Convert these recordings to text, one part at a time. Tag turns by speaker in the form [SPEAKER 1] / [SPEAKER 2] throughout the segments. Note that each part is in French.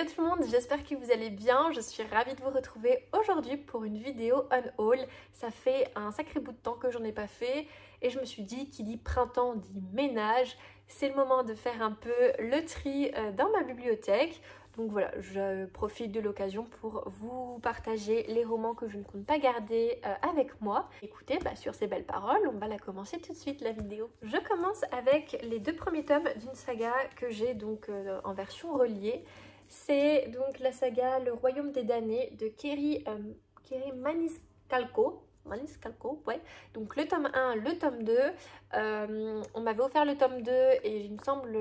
[SPEAKER 1] tout le monde, j'espère que vous allez bien. Je suis ravie de vous retrouver aujourd'hui pour une vidéo haul. Ça fait un sacré bout de temps que j'en ai pas fait et je me suis dit, qui dit printemps dit ménage. C'est le moment de faire un peu le tri dans ma bibliothèque. Donc voilà, je profite de l'occasion pour vous partager les romans que je ne compte pas garder avec moi. Écoutez, sur ces belles paroles, on va la commencer tout de suite la vidéo. Je commence avec les deux premiers tomes d'une saga que j'ai donc en version reliée. C'est donc la saga Le Royaume des damnés de Kerry Maniscalco. Ouais. Donc le tome 1, le tome 2. On m'avait offert le tome 2 et il me semble...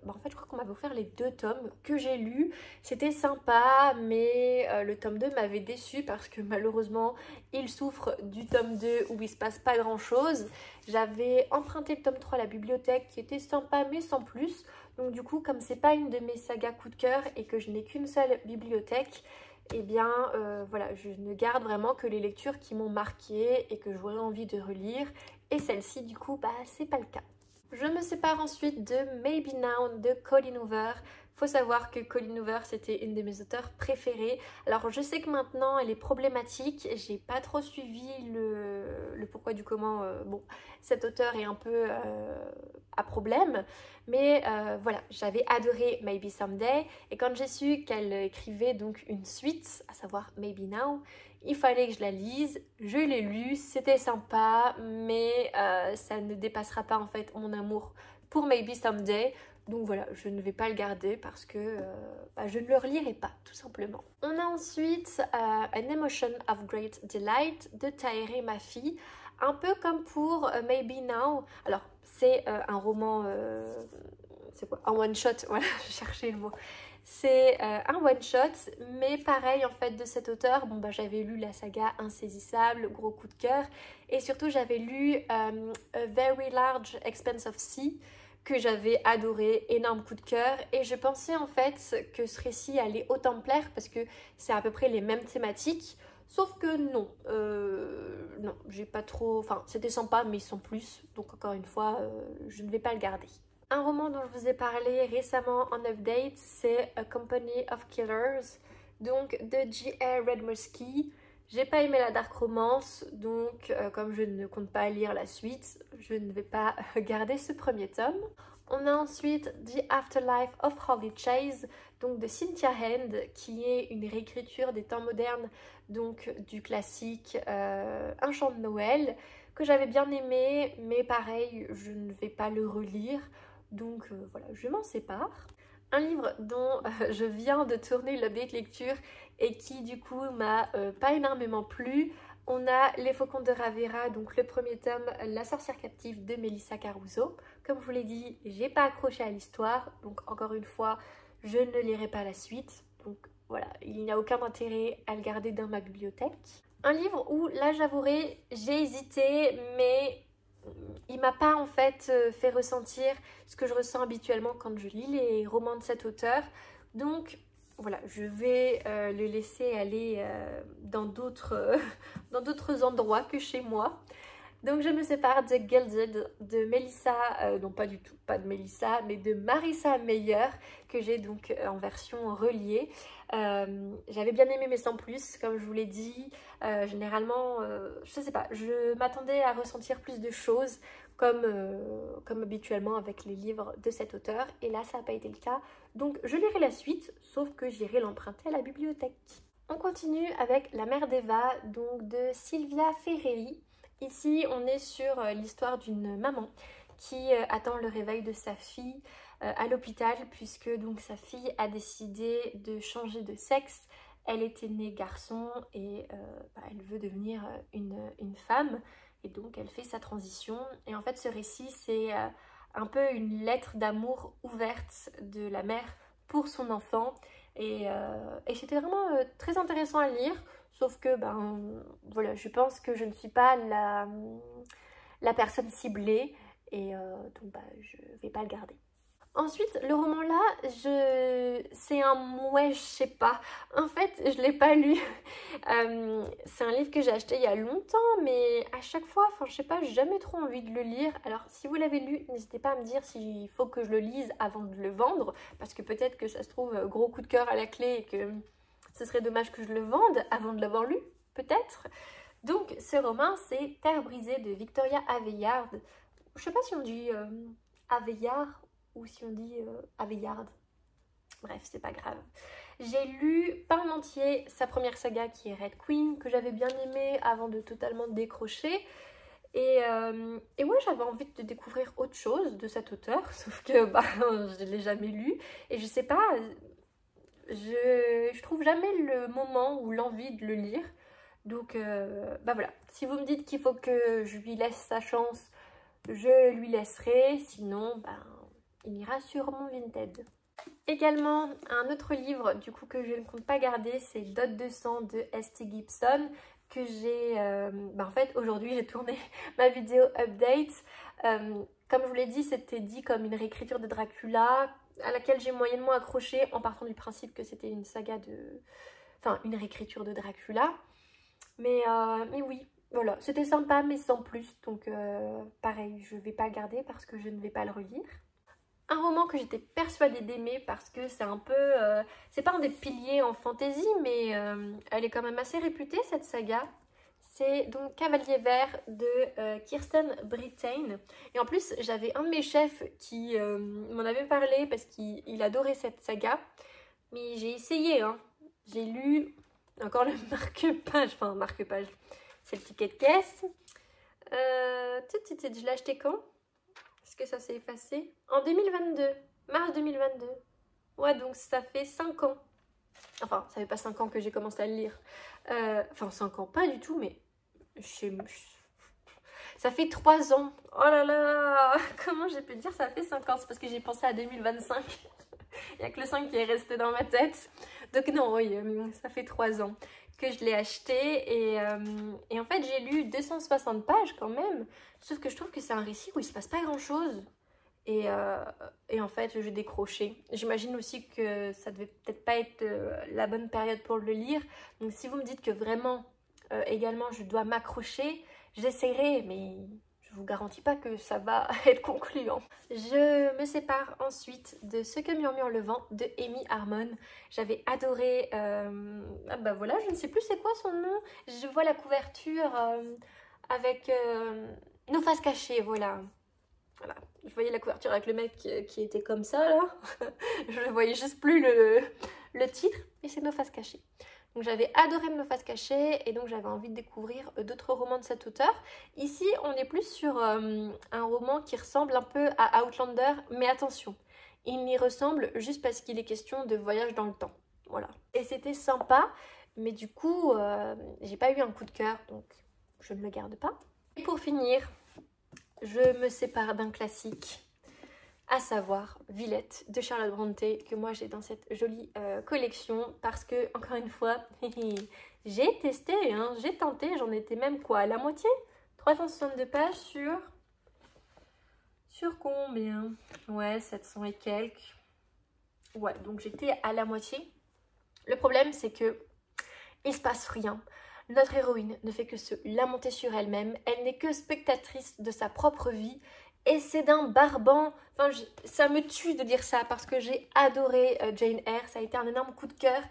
[SPEAKER 1] en fait, je crois qu'on m'avait offert les deux tomes que j'ai lus. C'était sympa, mais le tome 2 m'avait déçue parce que malheureusement, il souffre du tome 2 où il se passe pas grand-chose. J'avais emprunté le tome 3 à la bibliothèque qui était sympa, mais sans plus. Donc du coup, comme c'est pas une de mes sagas coup de cœur et que je n'ai qu'une seule bibliothèque, et bien voilà, je ne garde vraiment que les lectures qui m'ont marquée et que j'aurais envie de relire. Et celle-ci, du coup, c'est pas le cas. Je me sépare ensuite de Maybe Now de Colleen Hoover. Faut savoir que Colleen Hoover, c'était une de mes auteurs préférées. Alors je sais que maintenant elle est problématique, j'ai pas trop suivi le pourquoi du comment. Bon, cet auteur est un peu à problème, mais voilà, j'avais adoré Maybe Someday et quand j'ai su qu'elle écrivait donc une suite, à savoir Maybe Now, il fallait que je la lise. Je l'ai lu, c'était sympa, mais ça ne dépassera pas en fait mon amour pour Maybe Someday. Donc voilà, je ne vais pas le garder parce que je ne le relirai pas, tout simplement. On a ensuite An Emotion of Great Delight de Tahereh Mafi. Un peu comme pour Maybe Now. Alors, c'est un roman... c'est quoi? Un one-shot, voilà, je cherchais le mot. C'est un one-shot, mais pareil en fait de cet auteur. Bon j'avais lu la saga Insaisissable, gros coup de cœur. Et surtout j'avais lu A Very Large Expanse of Sea, que j'avais adoré, énorme coup de cœur. Et je pensais en fait que ce récit allait autant me plaire parce que c'est à peu près les mêmes thématiques. Sauf que non, non, j'ai pas trop... Enfin, c'était sympa, mais sans plus. Donc encore une fois, je ne vais pas le garder. Un roman dont je vous ai parlé récemment en update, c'est A Company of Killers, donc de J.R. Redmosky. J'ai pas aimé la dark romance, donc comme je ne compte pas lire la suite, je ne vais pas garder ce premier tome. On a ensuite The Afterlife of Holly Chase, donc de Cynthia Hand, qui est une réécriture des temps modernes, donc du classique Un chant de Noël, que j'avais bien aimé, mais pareil, je ne vais pas le relire, donc voilà, je m'en sépare. Un livre dont je viens de tourner l'update lecture et qui du coup m'a pas énormément plu. On a Les Faucons de Ravera, donc le premier tome, La sorcière captive de Melissa Caruso. Comme je vous l'ai dit, j'ai pas accroché à l'histoire, donc encore une fois, je ne lirai pas la suite. Donc voilà, il n'y a aucun intérêt à le garder dans ma bibliothèque. Un livre où, là j'avouerai, j'ai hésité, mais il m'a pas en fait fait ressentir ce que je ressens habituellement quand je lis les romans de cet auteur. Donc voilà, je vais le laisser aller dans d'autres endroits que chez moi. Donc je me sépare de Gilded de Melissa, non pas du tout, pas de Melissa, mais de Marissa Meyer, que j'ai donc en version reliée. J'avais bien aimé mais sans plus, comme je vous l'ai dit. Généralement, je sais pas, je m'attendais à ressentir plus de choses comme habituellement avec les livres de cet auteur. Et là, ça n'a pas été le cas. Donc je lirai la suite, sauf que j'irai l'emprunter à la bibliothèque. On continue avec La mère d'Eva, donc de Silvia Ferreri. Ici, on est sur l'histoire d'une maman qui attend le réveil de sa fille à l'hôpital puisque donc sa fille a décidé de changer de sexe. Elle était née garçon et elle veut devenir une femme et donc elle fait sa transition. Et en fait, ce récit, c'est un peu une lettre d'amour ouverte de la mère pour son enfant. Et c'était vraiment très intéressant à lire. Sauf que, voilà, je pense que je ne suis pas la personne ciblée et donc je ne vais pas le garder. Ensuite, le roman là, c'est un ouais, je sais pas. En fait, je l'ai pas lu. C'est un livre que j'ai acheté il y a longtemps, mais à chaque fois, enfin, je sais pas, j'ai jamais trop envie de le lire. Alors, si vous l'avez lu, n'hésitez pas à me dire s'il faut que je le lise avant de le vendre, parce que peut-être que ça se trouve, gros coup de cœur à la clé et que ce serait dommage que je le vende avant de l'avoir lu, peut-être. Donc, ce roman, c'est Terre brisée de Victoria Aveyard. Je sais pas si on dit Aveyard ou si on dit Aveyard. Bref, c'est pas grave. J'ai lu pas en entier sa première saga qui est Red Queen, que j'avais bien aimée avant de totalement décrocher. Et ouais, j'avais envie de découvrir autre chose de cet auteur, sauf que bah, je ne l'ai jamais lu. Et je sais pas, je trouve jamais le moment ou l'envie de le lire. Donc bah voilà, si vous me dites qu'il faut que je lui laisse sa chance, je lui laisserai, sinon ben, il ira sur mon Vinted. Également, un autre livre du coup que je ne compte pas garder, c'est Dot de sang de S.T. Gibson, que j'ai... en fait, aujourd'hui, j'ai tourné ma vidéo update. Comme je vous l'ai dit, c'était dit comme une réécriture de Dracula, à laquelle j'ai moyennement accroché en partant du principe que c'était une saga de... Enfin, une réécriture de Dracula. Mais oui, voilà, c'était sympa, mais sans plus. Donc, pareil, je ne vais pas le garder parce que je ne vais pas le relire. Un roman que j'étais persuadée d'aimer parce que c'est un peu... c'est pas un des piliers en fantasy, mais elle est quand même assez réputée, cette saga. C'est donc Cavalier Vert de Kirsten Brittain. Et en plus, j'avais un de mes chefs qui m'en avait parlé parce qu'il adorait cette saga. Mais j'ai essayé, hein. J'ai lu encore le marque-page, enfin marque-page, c'est le ticket de caisse. Je l'ai acheté quand ? Est-ce que ça s'est effacé? En 2022, mars 2022. Ouais, donc ça fait 5 ans. Enfin, ça fait pas 5 ans que j'ai commencé à le lire. Enfin, 5 ans, pas du tout, mais... Ça fait 3 ans. Oh là là, comment j'ai pu dire ça fait 5 ans? C'est parce que j'ai pensé à 2025. Il n'y a que le 5 qui est resté dans ma tête. Donc non, oui, ça fait 3 ans que je l'ai acheté. Et en fait, j'ai lu 260 pages quand même. Sauf que je trouve que c'est un récit où il se passe pas grand-chose. Et en fait, j'ai décroché. J'imagine aussi que ça devait peut-être pas être la bonne période pour le lire. Donc si vous me dites que vraiment, également, je dois m'accrocher, j'essaierai, mais... je vous garantis pas que ça va être concluant. Je me sépare ensuite de Ce que murmure le vent de Amy Harmon. J'avais adoré... Ah bah voilà, je ne sais plus c'est quoi son nom. Je vois la couverture avec Nos faces cachées, voilà. Voilà. Je voyais la couverture avec le mec qui était comme ça là. Je ne voyais juste plus le titre. Et c'est Nos faces cachées. Donc j'avais adoré Nos faces cachées et donc j'avais envie de découvrir d'autres romans de cet auteur. Ici, on est plus sur un roman qui ressemble un peu à Outlander, mais attention, il y ressemble juste parce qu'il est question de voyage dans le temps. Voilà. Et c'était sympa, mais du coup, j'ai pas eu un coup de cœur, donc je ne le garde pas. Et pour finir, je me sépare d'un classique, à savoir Villette de Charlotte Brontë, que moi j'ai dans cette jolie collection parce que, encore une fois, j'ai testé, hein, j'ai tenté, j'en étais même quoi, à la moitié, 362 pages sur combien? Ouais, 700 et quelques. Ouais, donc j'étais à la moitié. Le problème, c'est que il se passe rien. Notre héroïne ne fait que se lamenter sur elle-même, elle n'est que spectatrice de sa propre vie. Et c'est d'un barbant, enfin ça me tue de dire ça parce que j'ai adoré Jane Eyre, ça a été un énorme coup de cœur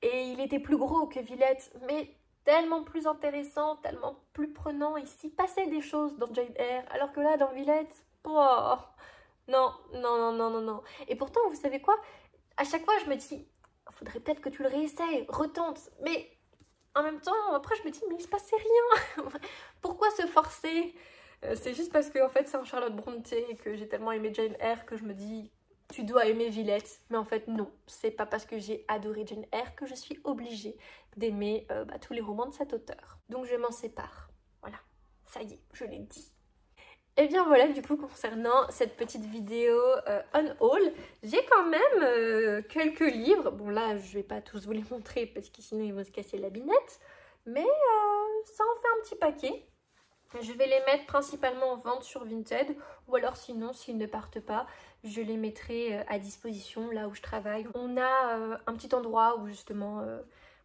[SPEAKER 1] et il était plus gros que Villette, mais tellement plus intéressant, tellement plus prenant, il s'y passait des choses dans Jane Eyre, alors que là dans Villette, oh, non, non, non, non, non, non. Et pourtant vous savez quoi, à chaque fois je me dis, faudrait peut-être que tu le réessayes, retente, mais en même temps après je me dis mais il se passait rien, pourquoi se forcer? C'est juste parce que en fait c'est un Charlotte Brontë et que j'ai tellement aimé Jane Eyre que je me dis tu dois aimer Villette. Mais en fait non, c'est pas parce que j'ai adoré Jane Eyre que je suis obligée d'aimer tous les romans de cet auteur. Donc je m'en sépare. Voilà, ça y est, je l'ai dit. Et bien voilà du coup concernant cette petite vidéo on haul, j'ai quand même quelques livres. Bon là je vais pas tous vous les montrer parce que sinon ils vont se casser la binette. Mais ça en fait un petit paquet. Je vais les mettre principalement en vente sur Vinted ou alors sinon s'ils ne partent pas, je les mettrai à disposition là où je travaille. On a un petit endroit où justement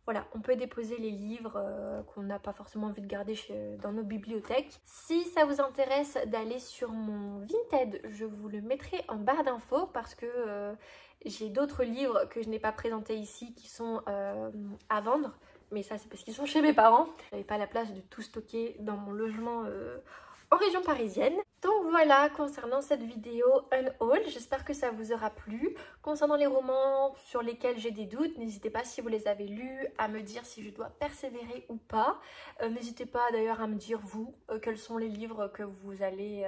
[SPEAKER 1] voilà, on peut déposer les livres qu'on n'a pas forcément envie de garder dans nos bibliothèques. Si ça vous intéresse d'aller sur mon Vinted, je vous le mettrai en barre d'infos parce que j'ai d'autres livres que je n'ai pas présentés ici qui sont à vendre. Mais ça c'est parce qu'ils sont chez mes parents. J'avais pas la place de tout stocker dans mon logement en région parisienne. Donc voilà concernant cette vidéo unhaul, j'espère que ça vous aura plu. Concernant les romans sur lesquels j'ai des doutes, n'hésitez pas si vous les avez lus à me dire si je dois persévérer ou pas. N'hésitez pas d'ailleurs à me dire vous quels sont les livres que vous allez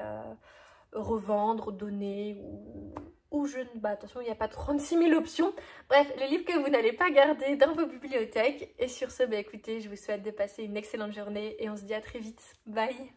[SPEAKER 1] revendre, donner ou je ne... Bah de toute façon il n'y a pas 36 000 options. Bref, les livres que vous n'allez pas garder dans vos bibliothèques. Et sur ce, bah écoutez, je vous souhaite de passer une excellente journée et on se dit à très vite. Bye!